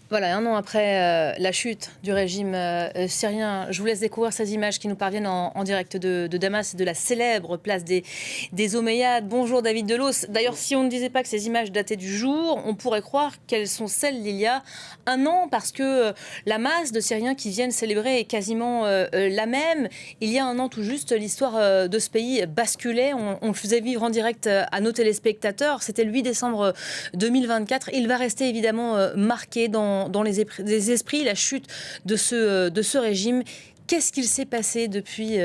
Voilà, un an après la chute du régime syrien, je vous laisse découvrir ces images qui nous parviennent en direct de Damas et de la célèbre place des Omeyyades. Bonjour David Delos. D'ailleurs, si on ne disait pas que ces images dataient du jour, on pourrait croire qu'elles sont celles d'il y a un an, parce que la masse de Syriens qui viennent célébrer est quasiment la même. Il y a un an tout juste, l'histoire de ce pays basculait. On le faisait vivre en direct à nos téléspectateurs. C'était le 8 décembre 2024. Il va rester évidemment marqué dans les esprits, la chute de ce régime. Qu'est-ce qu'il s'est passé depuis?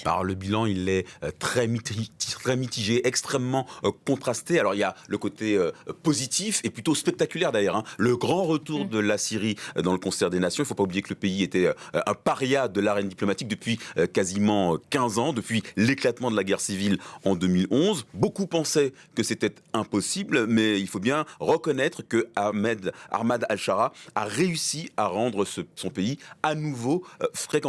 Alors le bilan, il est très mitigé, extrêmement contrasté. Alors il y a le côté positif et plutôt spectaculaire d'ailleurs, hein. Le grand retour de la Syrie dans le concert des nations. Il ne faut pas oublier que le pays était un paria de l'arène diplomatique depuis quasiment 15 ans, depuis l'éclatement de la guerre civile en 2011. Beaucoup pensaient que c'était impossible, mais il faut bien reconnaître que Ahmad al-Shara a réussi à rendre son pays à nouveau fréquentable.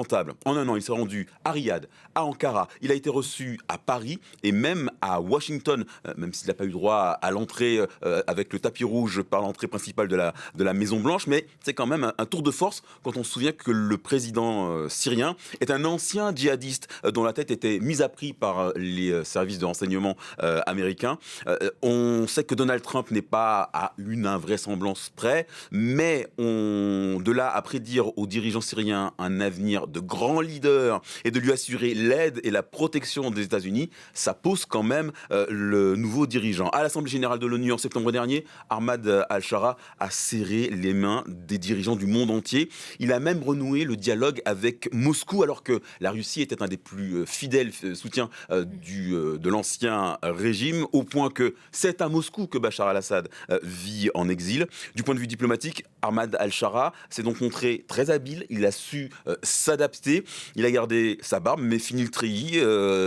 En un an, il s'est rendu à Riyad, à Ankara, il a été reçu à Paris et même à Washington, même s'il n'a pas eu droit à l'entrée avec le tapis rouge par l'entrée principale de la Maison Blanche, mais c'est quand même un tour de force quand on se souvient que le président syrien est un ancien djihadiste dont la tête était mise à prix par les services de renseignement américains. On sait que Donald Trump n'est pas à une invraisemblance près, mais de là à prédire aux dirigeants syriens un avenir de grand leader et de lui assurer l'aide et la protection des États-Unis, ça pose quand même le nouveau dirigeant. À l'Assemblée générale de l'ONU en septembre dernier, Ahmad al-Shara a serré les mains des dirigeants du monde entier. Il a même renoué le dialogue avec Moscou, alors que la Russie était un des plus fidèles soutiens de l'ancien régime, au point que c'est à Moscou que Bachar al-Assad vit en exil. Du point de vue diplomatique, Ahmad al-Shara s'est donc montré très habile. Il a su s'adapter. Il a gardé sa barbe, mais fini le treillis.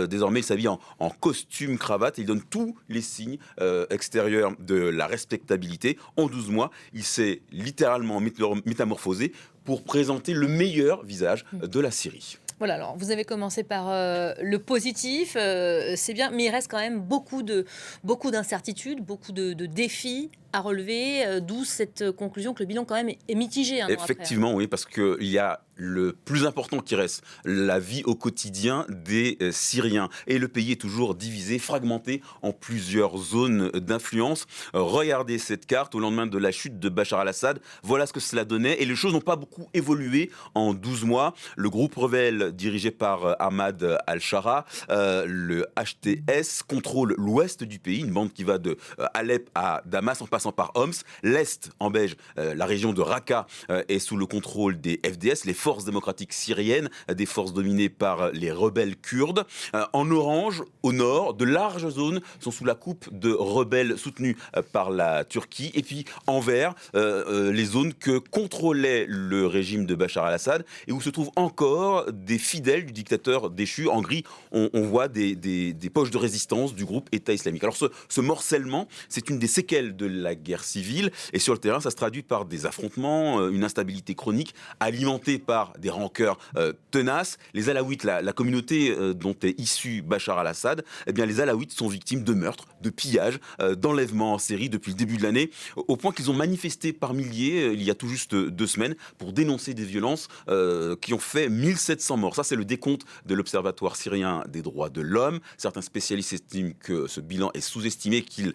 Désormais, il s'habille en costume, cravate. Et il donne tous les signes extérieurs de la respectabilité. En 12 mois, il s'est littéralement métamorphosé pour présenter le meilleur visage de la Syrie. Voilà, alors vous avez commencé par le positif, c'est bien, mais il reste quand même beaucoup d'incertitudes, beaucoup de défis à relever, d'où cette conclusion que le bilan quand même est mitigé un an après. Effectivement, oui, parce qu'il y a le plus important qui reste, la vie au quotidien des Syriens. Et le pays est toujours divisé, fragmenté en plusieurs zones d'influence. Regardez cette carte au lendemain de la chute de Bachar al-Assad. Voilà ce que cela donnait. Et les choses n'ont pas beaucoup évolué en 12 mois. Le groupe rebelle dirigé par Ahmad al-Shara, le HTS, contrôle l'ouest du pays, une bande qui va de Alep à Damas en passant par Homs. L'est, en beige, la région de Raqqa est sous le contrôle des FDS, les forces démocratiques syriennes, des forces dominées par les rebelles kurdes. En orange, au nord, de larges zones sont sous la coupe de rebelles soutenus par la Turquie. Et puis en vert, les zones que contrôlait le régime de Bachar al-Assad et où se trouvent encore des fidèles du dictateur déchu. En gris, on voit des poches de résistance du groupe État islamique. Alors ce morcellement, c'est une des séquelles de la guerre civile. Et sur le terrain, ça se traduit par des affrontements, une instabilité chronique alimentée par des rancœurs tenaces. Les Alaouites, la communauté dont est issu Bachar al-Assad, eh bien, les Alaouites sont victimes de meurtres, de pillages, d'enlèvements en série depuis le début de l'année, au point qu'ils ont manifesté par milliers il y a tout juste 2 semaines pour dénoncer des violences qui ont fait 1700 morts. Ça, c'est le décompte de l'Observatoire syrien des droits de l'homme. Certains spécialistes estiment que ce bilan est sous-estimé, qu'il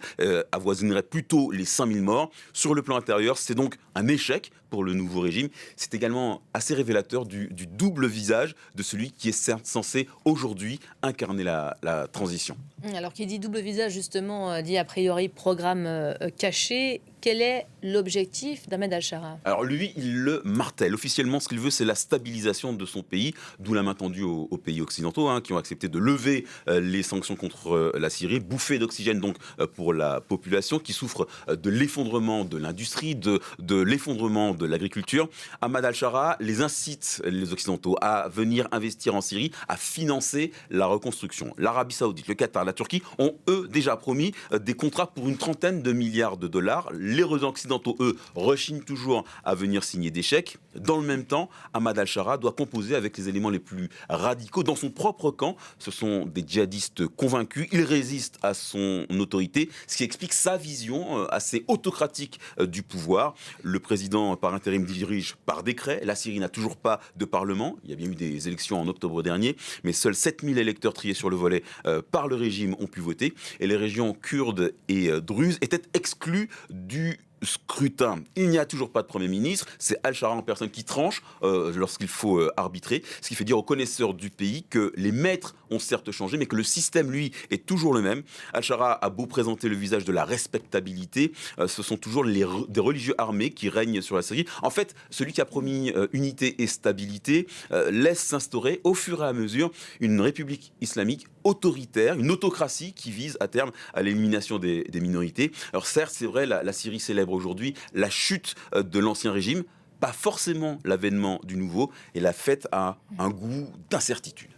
avoisinerait plutôt les 5000 morts. Sur le plan intérieur, c'est donc un échec pour le nouveau régime. C'est également assez révélateur du double visage de celui qui est certes censé aujourd'hui incarner la transition. Alors qui dit double visage justement, dit a priori programme caché. Quel est l'objectif d'Ahmed al-Shara ? Alors lui, il le martèle. Officiellement, ce qu'il veut, c'est la stabilisation de son pays, d'où la main tendue aux pays occidentaux, qui ont accepté de lever les sanctions contre la Syrie, bouffée d'oxygène donc pour la population qui souffre de l'effondrement de l'industrie, de l'effondrement de l'agriculture. Ahmad al-Shara les incite, les occidentaux, à venir investir en Syrie, à financer la reconstruction. L'Arabie Saoudite, le Qatar, la Turquie ont eux déjà promis des contrats pour une trentaine de milliards de dollars. Les occidentaux, eux, rechignent toujours à venir signer des chèques. Dans le même temps, Ahmad al-Shara doit composer avec les éléments les plus radicaux. Dans son propre camp, ce sont des djihadistes convaincus. Il résiste à son autorité, ce qui explique sa vision assez autocratique du pouvoir. Le président, par par intérim dirige par décret. La Syrie n'a toujours pas de parlement. Il y a bien eu des élections en octobre dernier, mais seuls 7000 électeurs triés sur le volet par le régime ont pu voter. Et les régions kurdes et druzes étaient exclues du scrutin. Il n'y a toujours pas de Premier ministre. C'est Al-Shara en personne qui tranche lorsqu'il faut arbitrer. Ce qui fait dire aux connaisseurs du pays que les maîtres ont certes changé, mais que le système, lui, est toujours le même. Al-Shara a beau présenter le visage de la respectabilité, ce sont toujours des religieux armés qui règnent sur la Syrie. En fait, celui qui a promis unité et stabilité laisse s'instaurer au fur et à mesure une république islamique autoritaire, une autocratie qui vise à terme à l'élimination des minorités. Alors certes, c'est vrai, la Syrie célèbre aujourd'hui la chute de l'ancien régime, pas forcément l'avènement du nouveau, et la fête a un goût d'incertitude.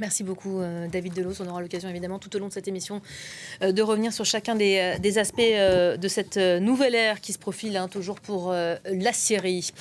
Merci beaucoup David Delos. On aura l'occasion évidemment tout au long de cette émission de revenir sur chacun des aspects de cette nouvelle ère qui se profile toujours pour la Syrie.